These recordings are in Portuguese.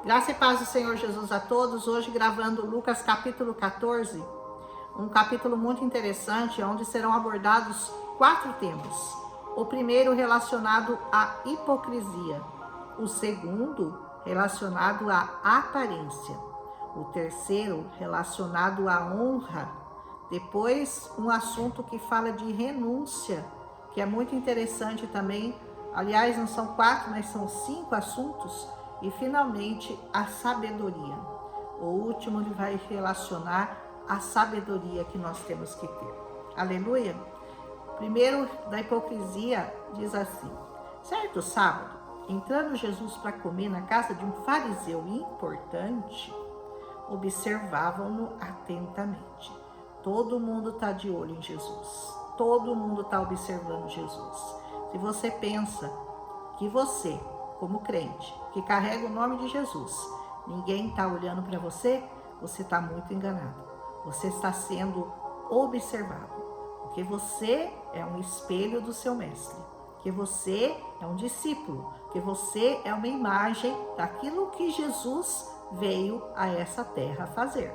Graça e paz do Senhor Jesus a todos. Hoje gravando Lucas capítulo 14, um capítulo muito interessante, onde serão abordados 4 temas. O primeiro relacionado à hipocrisia, o segundo relacionado à aparência, o terceiro relacionado à honra, depois um assunto que fala de renúncia, que é muito interessante também. Aliás, não são 4, mas são 5 assuntos. E finalmente a sabedoria. O último ele vai relacionar a sabedoria que nós temos que ter. Aleluia! Primeiro, da hipocrisia, diz assim: certo sábado, entrando Jesus para comer na casa de um fariseu importante, observavam-no atentamente. Todo mundo está de olho em Jesus. Todo mundo está observando Jesus. Se você pensa que você, como crente, que carrega o nome de Jesus, ninguém está olhando para você, você está muito enganado. Você está sendo observado, porque você é um espelho do seu mestre, que você é um discípulo, que você é uma imagem daquilo que Jesus veio a essa terra fazer.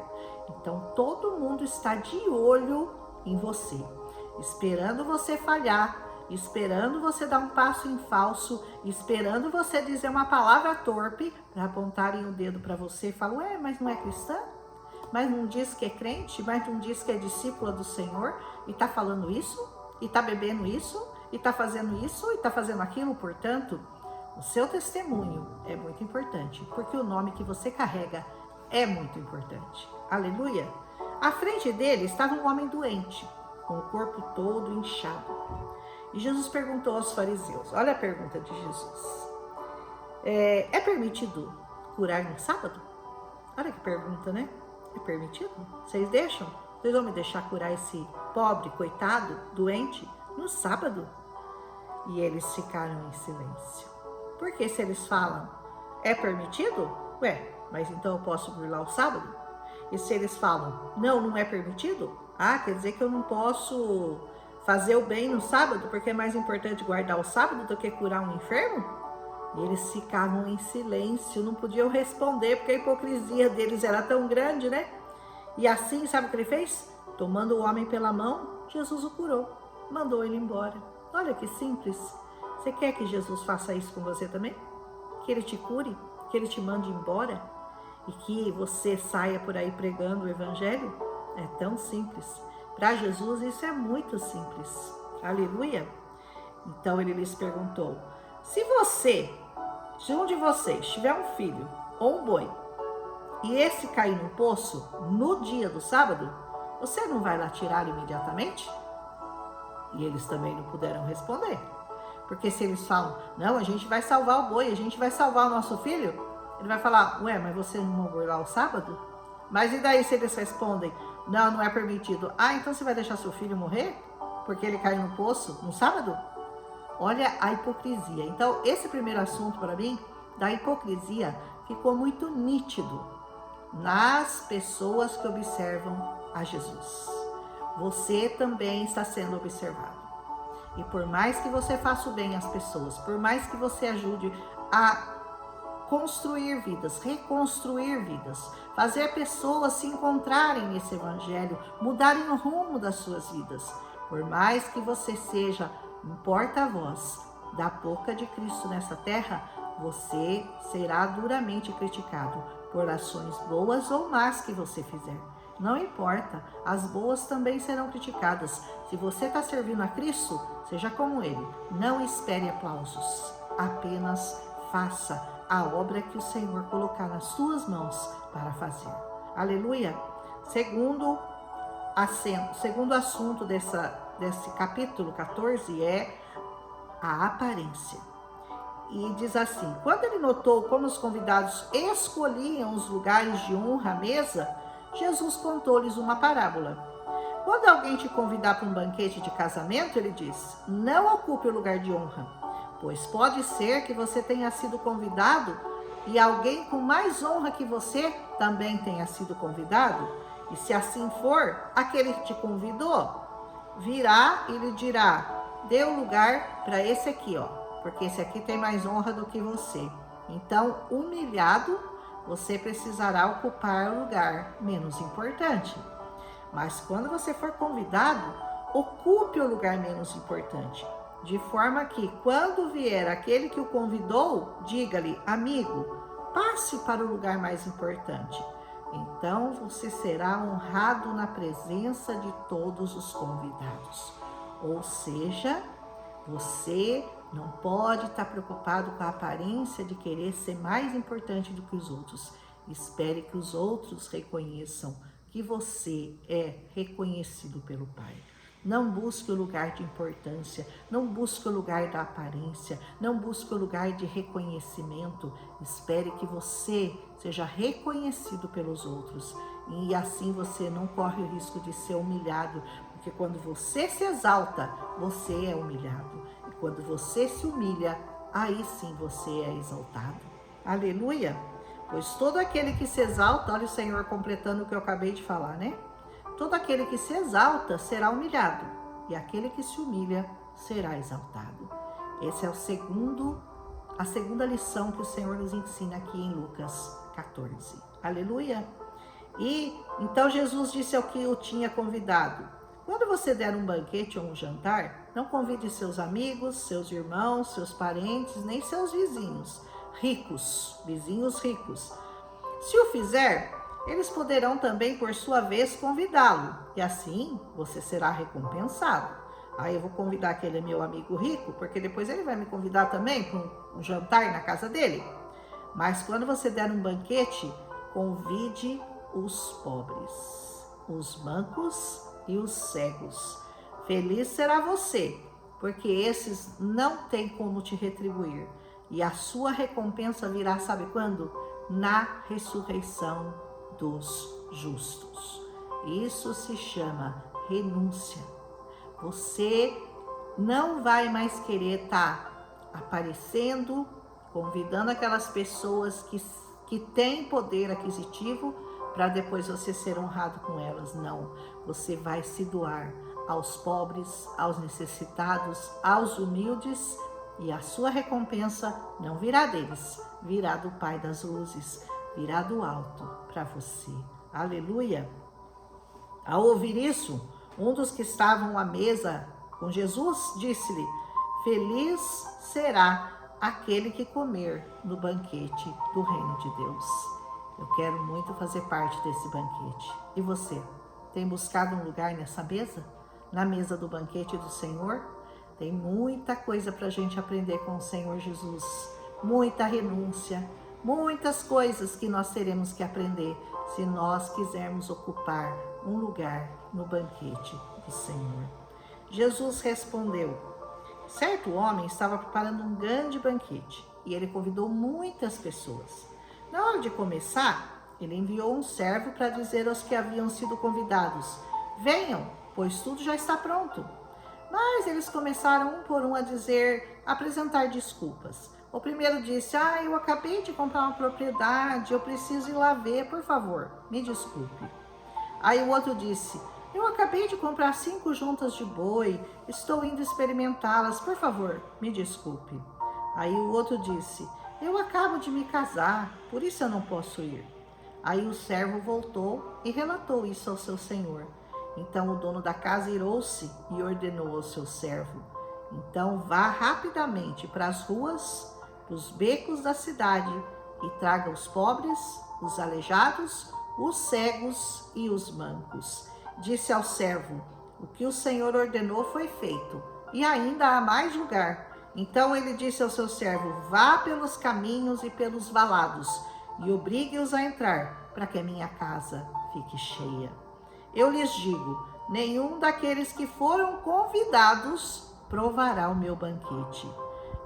Então todo mundo está de olho em você, esperando você falhar, esperando você dar um passo em falso, esperando você dizer uma palavra torpe para apontarem o dedo para você e falar: ué, mas não é cristã? Mas não diz que é crente? Mas não diz que é discípula do Senhor? E está falando isso? E está bebendo isso? E está fazendo isso? E está fazendo aquilo? Portanto, o seu testemunho é muito importante, porque o nome que você carrega é muito importante. Aleluia! À frente dele estava um homem doente, com o corpo todo inchado. E Jesus perguntou aos fariseus, olha a pergunta de Jesus: é permitido curar no sábado? Olha que pergunta, né? É permitido? Vocês deixam? Vocês vão me deixar curar esse pobre, coitado, doente, no sábado? E eles ficaram em silêncio. Porque se eles falam, é permitido? Ué, mas então eu posso burlar o sábado? E se eles falam, não, não é permitido? Ah, quer dizer que eu não posso fazer o bem no sábado, porque é mais importante guardar o sábado do que curar um enfermo? E eles ficavam em silêncio, não podiam responder, porque a hipocrisia deles era tão grande, né? E assim, sabe o que ele fez? Tomando o homem pela mão, Jesus o curou, mandou ele embora. Olha que simples. Você quer que Jesus faça isso com você também? Que ele te cure? Que ele te mande embora? E que você saia por aí pregando o evangelho? É tão simples. Para Jesus isso é muito simples. Aleluia! Então ele lhes perguntou: se um de vocês tiver um filho ou um boi, e esse cair no poço no dia do sábado, você não vai lá tirá-lo imediatamente? E eles também não puderam responder. Porque se eles falam, não, a gente vai salvar o boi, a gente vai salvar o nosso filho, ele vai falar, ué, mas você não vai lá o sábado? Mas e daí se eles respondem, não, não é permitido. Ah, então você vai deixar seu filho morrer? Porque ele caiu no poço no sábado? Olha a hipocrisia. Então, esse primeiro assunto para mim, da hipocrisia, ficou muito nítido nas pessoas que observam a Jesus. Você também está sendo observado. E por mais que você faça o bem às pessoas, por mais que você ajude a construir vidas, reconstruir vidas, fazer pessoas se encontrarem nesse evangelho, mudarem o rumo das suas vidas. Por mais que você seja um porta-voz da boca de Cristo nessa terra, você será duramente criticado por ações boas ou más que você fizer. Não importa, as boas também serão criticadas. Se você está servindo a Cristo, seja como Ele. Não espere aplausos, apenas faça a obra que o Senhor colocar nas suas mãos para fazer. Aleluia! Segundo assunto desse capítulo 14 é a aparência. E diz assim: quando ele notou como os convidados escolhiam os lugares de honra à mesa, Jesus contou-lhes uma parábola. Quando alguém te convidar para um banquete de casamento, ele diz, não ocupe o lugar de honra, pois pode ser que você tenha sido convidado e alguém com mais honra que você também tenha sido convidado. E se assim for, aquele que te convidou virá e lhe dirá, dê o lugar para esse aqui, ó, porque esse aqui tem mais honra do que você. Então, humilhado, você precisará ocupar o lugar menos importante. Mas quando você for convidado, ocupe o lugar menos importante, de forma que, quando vier aquele que o convidou, diga-lhe: amigo, passe para o lugar mais importante. Então você será honrado na presença de todos os convidados. Ou seja, você não pode estar preocupado com a aparência de querer ser mais importante do que os outros. Espere que os outros reconheçam que você é reconhecido pelo Pai. Não busque o lugar de importância, não busque o lugar da aparência, não busque o lugar de reconhecimento. Espere que você seja reconhecido pelos outros e assim você não corre o risco de ser humilhado, porque quando você se exalta, você é humilhado. E quando você se humilha, aí sim você é exaltado. Aleluia! Pois todo aquele que se exalta, olha o Senhor completando o que eu acabei de falar, né? Todo aquele que se exalta será humilhado, e aquele que se humilha será exaltado. Essa é a segunda lição que o Senhor nos ensina aqui em Lucas 14. Aleluia! E então Jesus disse ao que o tinha convidado: quando você der um banquete ou um jantar, não convide seus amigos, seus irmãos, seus parentes, nem seus vizinhos ricos. Se o fizer, eles poderão também, por sua vez, convidá-lo, e assim você será recompensado. Aí eu vou convidar aquele meu amigo rico, porque depois ele vai me convidar também para um jantar na casa dele. Mas quando você der um banquete, convide os pobres, os mancos e os cegos. Feliz será você, porque esses não têm como te retribuir. E a sua recompensa virá, sabe quando? Na ressurreição dos justos. Isso se chama renúncia. Você não vai mais querer estar aparecendo, convidando aquelas pessoas que têm poder aquisitivo para depois você ser honrado com elas. Não, você vai se doar aos pobres, aos necessitados, aos humildes, e a sua recompensa não virá deles, virá do Pai das luzes, virá do alto para você. Aleluia! Ao ouvir isso, um dos que estavam à mesa com Jesus disse-lhe: feliz será aquele que comer no banquete do reino de Deus. Eu quero muito fazer parte desse banquete. E você? Tem buscado um lugar nessa mesa? Na mesa do banquete do Senhor? Tem muita coisa para a gente aprender com o Senhor Jesus. Muita renúncia, muitas coisas que nós teremos que aprender se nós quisermos ocupar um lugar no banquete do Senhor. Jesus respondeu: certo homem estava preparando um grande banquete e ele convidou muitas pessoas. Na hora de começar, ele enviou um servo para dizer aos que haviam sido convidados: venham, pois tudo já está pronto. Mas eles começaram um por um a apresentar desculpas. O primeiro disse: eu acabei de comprar uma propriedade, eu preciso ir lá ver, por favor, me desculpe. Aí o outro disse: eu acabei de comprar 5 juntas de boi, estou indo experimentá-las, por favor, me desculpe. Aí o outro disse: eu acabo de me casar, por isso eu não posso ir. Aí o servo voltou e relatou isso ao seu senhor. Então o dono da casa irou-se e ordenou ao seu servo: então vá rapidamente para as ruas, para os becos da cidade e traga os pobres, os aleijados, os cegos e os mancos. Disse ao servo: o que o Senhor ordenou foi feito, e ainda há mais lugar. Então ele disse ao seu servo: vá pelos caminhos e pelos valados e obrigue-os a entrar, para que a minha casa fique cheia. Eu lhes digo: nenhum daqueles que foram convidados provará o meu banquete.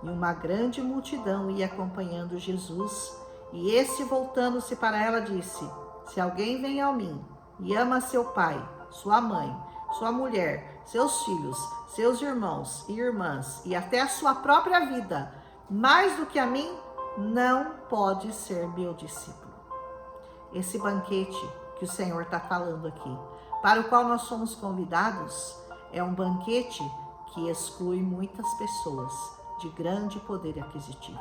E uma grande multidão ia acompanhando Jesus, e este, voltando-se para ela, disse: se alguém vem a mim e ama seu pai, sua mãe, sua mulher, seus filhos, seus irmãos e irmãs, e até a sua própria vida, mais do que a mim, não pode ser meu discípulo. Esse banquete que o Senhor está falando aqui, para o qual nós somos convidados, é um banquete que exclui muitas pessoas de grande poder aquisitivo.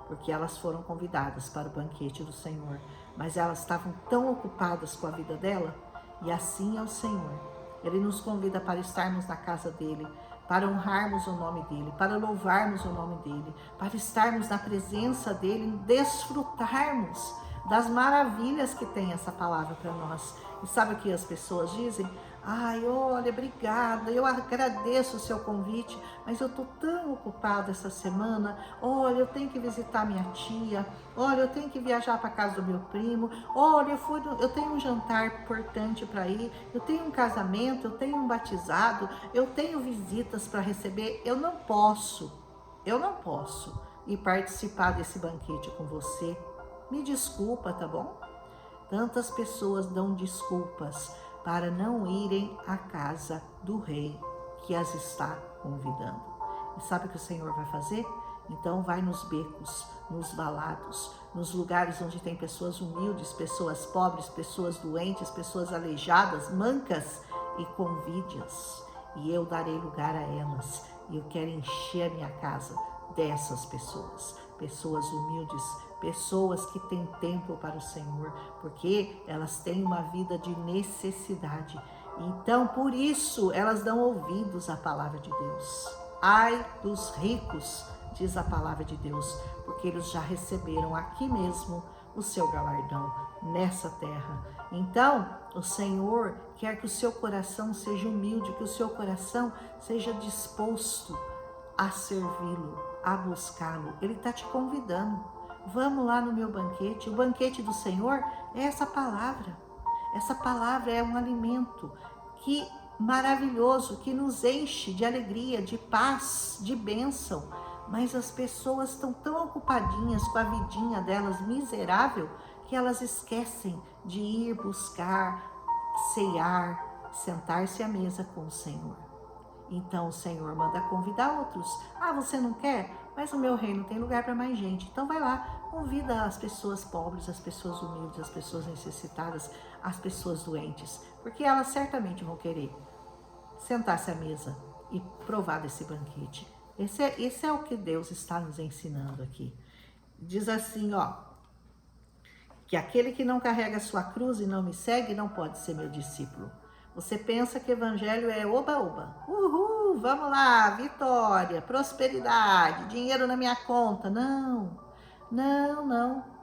porque elas foram convidadas para o banquete do Senhor, mas elas estavam tão ocupadas com a vida dela, e assim é o Senhor. Ele nos convida para estarmos na casa dele, para honrarmos o nome dele, para louvarmos o nome dele, para estarmos na presença dele, desfrutarmos das maravilhas que tem essa palavra para nós. E sabe o que as pessoas dizem? Ai, olha, obrigada, eu agradeço o seu convite, mas eu tô tão ocupada essa semana. Olha, eu tenho que visitar minha tia. Olha, eu tenho que viajar para casa do meu primo. Olha, eu tenho um jantar importante para ir. Eu tenho um casamento, eu tenho um batizado, eu tenho visitas para receber. Eu não posso ir participar desse banquete com você. Me desculpa, tá bom? Tantas pessoas dão desculpas para não irem à casa do rei que as está convidando. E sabe o que o Senhor vai fazer? Então vai nos becos, nos valados, nos lugares onde tem pessoas humildes, pessoas pobres, pessoas doentes, pessoas aleijadas, mancas, e convide-as. E eu darei lugar a elas. E eu quero encher a minha casa dessas pessoas. Pessoas humildes, pessoas que têm tempo para o Senhor, porque elas têm uma vida de necessidade. Então, por isso, elas dão ouvidos à palavra de Deus. Ai dos ricos, diz a palavra de Deus, porque eles já receberam aqui mesmo o seu galardão, nessa terra. Então, o Senhor quer que o seu coração seja humilde, que o seu coração seja disposto a servi-lo, a buscá-lo. Ele está te convidando. Vamos lá no meu banquete. O banquete do Senhor é essa palavra. Essa palavra é um alimento que maravilhoso, que nos enche de alegria, de paz, de bênção. Mas as pessoas estão tão ocupadinhas com a vidinha delas miserável que elas esquecem de ir buscar, ceiar, sentar-se à mesa com o Senhor. Então o Senhor manda convidar outros. Ah, você não quer? Mas o meu reino tem lugar para mais gente. Então vai lá, convida as pessoas pobres, as pessoas humildes, as pessoas necessitadas, as pessoas doentes. Porque elas certamente vão querer sentar-se à mesa e provar desse banquete. Esse é o que Deus está nos ensinando aqui. Diz assim, que aquele que não carrega a sua cruz e não me segue não pode ser meu discípulo. Você pensa que evangelho é oba-oba. Uhul, vamos lá, vitória, prosperidade, dinheiro na minha conta. Não.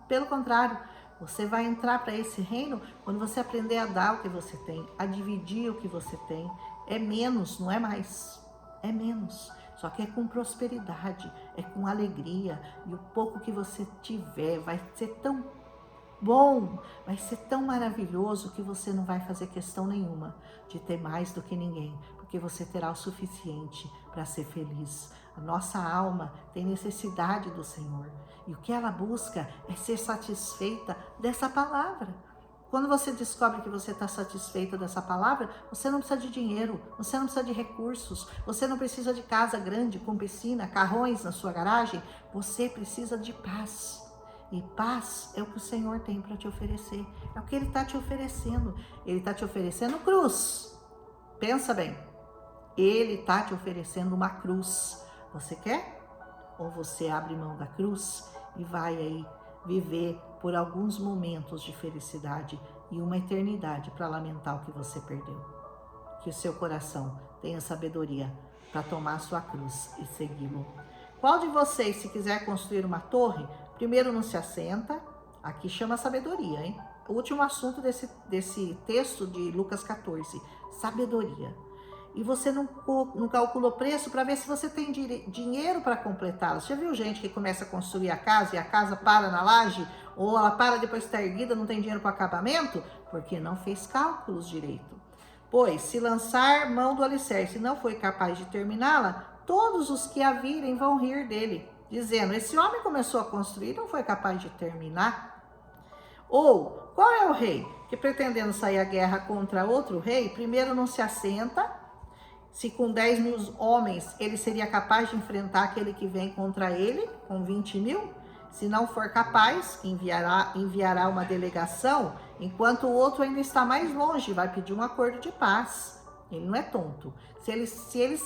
Pelo contrário, você vai entrar para esse reino quando você aprender a dar o que você tem, a dividir o que você tem. É menos, não é mais. É menos. Só que é com prosperidade, é com alegria. E o pouco que você tiver vai ser tão bom, vai ser tão maravilhoso que você não vai fazer questão nenhuma de ter mais do que ninguém, porque você terá o suficiente para ser feliz. A nossa alma tem necessidade do Senhor e o que ela busca é ser satisfeita dessa palavra. Quando você descobre que você está satisfeita dessa palavra, você não precisa de dinheiro, você não precisa de recursos, você não precisa de casa grande, com piscina, carrões na sua garagem, você precisa de paz. E paz é o que o Senhor tem para te oferecer. É o que Ele está te oferecendo. Ele está te oferecendo cruz. Pensa bem. Ele está te oferecendo uma cruz. Você quer? Ou você abre mão da cruz e vai aí viver por alguns momentos de felicidade e uma eternidade para lamentar o que você perdeu. Que o seu coração tenha sabedoria para tomar a sua cruz e segui-lo. Qual de vocês, se quiser construir uma torre, primeiro não se assenta, aqui chama sabedoria, hein? O último assunto desse texto de Lucas 14, sabedoria. E você não calculou preço para ver se você tem dinheiro para completá-la. Você já viu gente que começa a construir a casa e a casa para na laje, ou ela para depois de estar erguida, não tem dinheiro para acabamento? Porque não fez cálculos direito. Pois, se lançar mão do alicerce e não foi capaz de terminá-la, todos os que a virem vão rir dele, dizendo, esse homem começou a construir e não foi capaz de terminar. Ou, qual é o rei que pretendendo sair à guerra contra outro rei, primeiro não se assenta, se com 10.000 homens ele seria capaz de enfrentar aquele que vem contra ele, com 20.000? Se não for capaz, enviará uma delegação, enquanto o outro ainda está mais longe, vai pedir um acordo de paz. Ele não é tonto. Se ele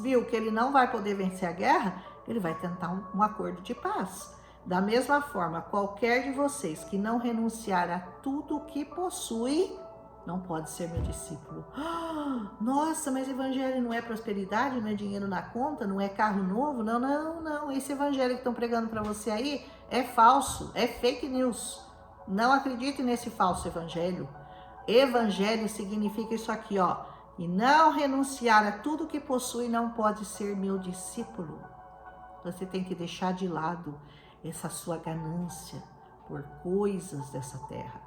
viu que ele não vai poder vencer a guerra, ele vai tentar um acordo de paz. Da mesma forma, qualquer de vocês que não renunciar a tudo o que possui, não pode ser meu discípulo. Nossa, mas evangelho não é prosperidade, não é dinheiro na conta, não é carro novo? Não, não, não. Esse evangelho que estão pregando para você aí é falso, é fake news. Não acredite nesse falso evangelho. Evangelho significa isso aqui, ó. E não renunciar a tudo que possui não pode ser meu discípulo. Você tem que deixar de lado essa sua ganância por coisas dessa terra.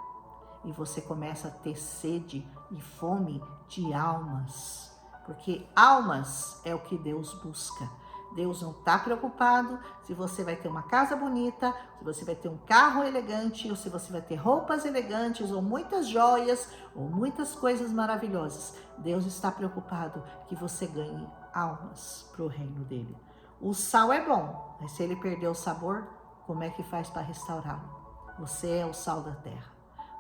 E você começa a ter sede e fome de almas. Porque almas é o que Deus busca. Deus não está preocupado se você vai ter uma casa bonita, se você vai ter um carro elegante, ou se você vai ter roupas elegantes, ou muitas joias, ou muitas coisas maravilhosas. Deus está preocupado que você ganhe almas para o reino dele. O sal é bom, mas se ele perder o sabor, como é que faz para restaurá-lo? Você é o sal da terra.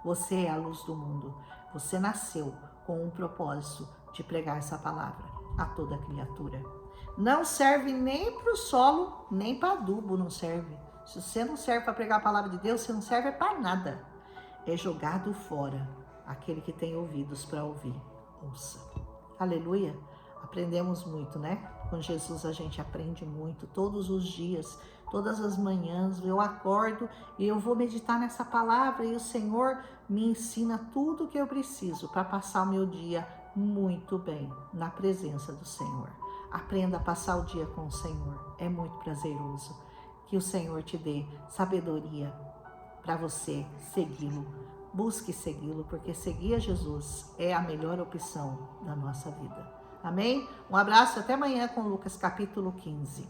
Você é a luz do mundo. Você nasceu com um propósito de pregar essa palavra a toda criatura. Não serve nem para o solo, nem para adubo não serve. Se você não serve para pregar a palavra de Deus, você não serve para nada. É jogado fora. Aquele que tem ouvidos para ouvir, ouça. Aleluia. Aprendemos muito, né? Com Jesus a gente aprende muito, todos os dias, todas as manhãs eu acordo e eu vou meditar nessa palavra e o Senhor me ensina tudo o que eu preciso para passar o meu dia muito bem na presença do Senhor. Aprenda a passar o dia com o Senhor, é muito prazeroso. Que o Senhor te dê sabedoria para você segui-lo. Busque segui-lo, porque seguir a Jesus é a melhor opção da nossa vida. Amém? Um abraço, até amanhã com Lucas capítulo 15.